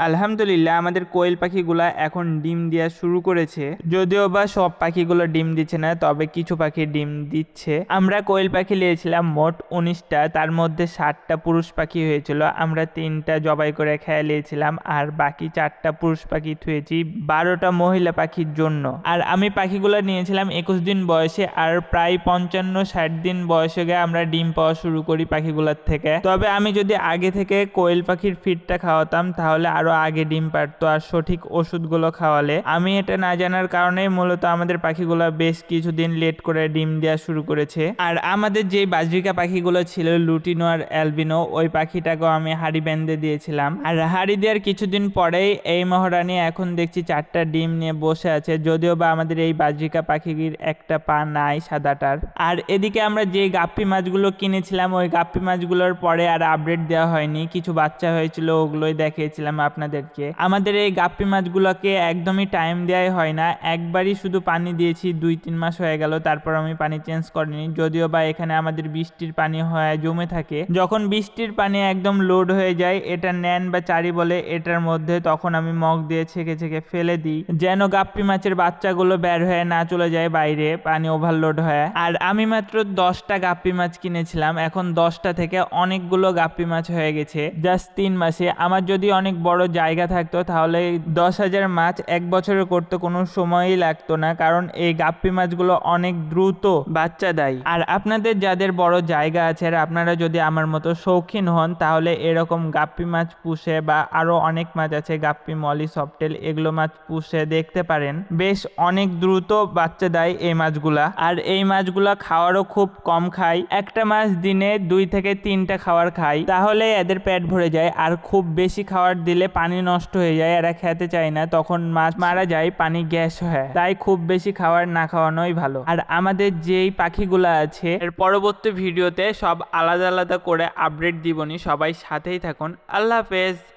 আলহামদুলিল্লাহ আমাদের কোয়েল পাখিগুলা এখন ডিম দেওয়া শুরু করেছে, যদিও বা সব পাখিগুলো ডিম দিচ্ছে না, তবে কিছু পাখি ডিম দিচ্ছে। আমরা কোয়েল পাখি নিয়েছিলাম মোট 19টা, তার মধ্যে 7টা পুরুষ পাখি হয়েছিল। আমরা 3টা জবাই করে খেয়ে নিয়েছিলাম আর বাকি 4টা পুরুষ পাখি থুয়েছি 12টা মহিলা পাখির জন্য। আর আমি পাখিগুলো নিয়েছিলাম 21 দিন বয়সে, আর প্রায় 55-60 দিন বয়সে গিয়ে আমরা ডিম পাওয়া শুরু করি পাখিগুলোর থেকে। তবে আমি যদি আগে থেকে কোয়েল পাখির ফিডটা খাওয়াতাম তাহলে আরো আগে ডিম পারতো, আর সঠিক ওষুধগুলো খাওয়ালে। আমি এটা না জানার কারণেই মূলত আমাদের পাখিগুলো বেশ কিছুদিন লেট করে ডিম দেওয়া শুরু করেছে। আর আমাদের যে বাজরিকা পাখিগুলো ছিল লুটিনো আর অ্যালবিনো, ওই পাখিটাকেও আমি হাড়ি বেঁধে দিয়েছিলাম। আর হাড়ি দেওয়ার কিছুদিন পরেই এই মহারানী এখন দেখছি 4টা ডিম নিয়ে বসে আছে, যদিও বা আমাদের এই বাজরিকা পাখির একটা পা নাই সাদাটার। আর এদিকে আমরা যে গাপ্পি মাছগুলো কিনেছিলাম ওই গাপ্পি মাছগুলোর পরে আর আপডেট দেওয়া হয়নি, কিছু বাচ্চা হয়েছিল ওগুলোই দেখিয়েছিলাম আপনাদেরকে। আমাদের এই গাপ্পি মাছগুলোকে একদমই টাইম দেওয়াই হয় না, একবারই শুধু পানি দিয়েছি, 2-3 মাস হয়ে গেল, তারপর আমি পানি চেঞ্জ করিনি। যদিও বা এখানে আমাদের বৃষ্টির পানি হয়ে জমে থাকে, যখন বৃষ্টির পানি একদম লোড হয়ে যায়, এটা ন্যান বা চারি বলে এটার মধ্যে, তখন আমি মগ দিয়ে ছেঁকে ছেঁকে ফেলে দিই, যেন গাপ্পি মাছের বাচ্চাগুলো বের হয়ে না চলে যায় বাইরে, পানি ওভারলোড হয়। আর আমি মাত্র 10টা গাপ্পি মাছ কিনেছিলাম, এখন 10টা থেকে অনেকগুলো গাপ্পি মাছ হয়ে গেছে জাস্ট 3 মাসে। আমার যদি অনেক বড় জায়গা থাকতো তাহলে 10,000 মাছ এক বছরে করতে কোনো সময়ই লাগতো না, কারণ এই গাপ্পি মাছগুলো অনেক দ্রুত বাচ্চা দেয়। আর আপনাদের যাদের বড় জায়গা আছে আর আপনারা যদি আমার মতো শৌখিন হন তাহলে এরকম গাপ্পি মাছ পুষে, বা আরো অনেক মাছ আছে গাপ্পি, মলি, সফটেল, এগুলো মাছ পুষে দেখতে পারেন, বেশ অনেক দ্রুত বাচ্চা দেয় এই মাছগুলা। আর এই মাছগুলা খাওয়ারও খুব কম খায়, একটা মাছ দিনে 2 থেকে 3টা খাবার খায়, তাহলে এদের পেট ভরে যায়। আর খুব বেশি খাবার দিলে পানি নষ্ট হয়ে যায়, এরা খেতে চায় না, তখন মাছ মারা যায়, পানি গ্যাস হয়, তাই খুব বেশি খাবার না খাওয়ানোই ভালো। আর আমাদের যেই পাখিগুলো আছে এর পরবর্তী ভিডিওতে সব আলাদা আলাদা করে আপডেট দিবনি, সবাই সাথেই থাকুন। আল্লাহ হাফেজ।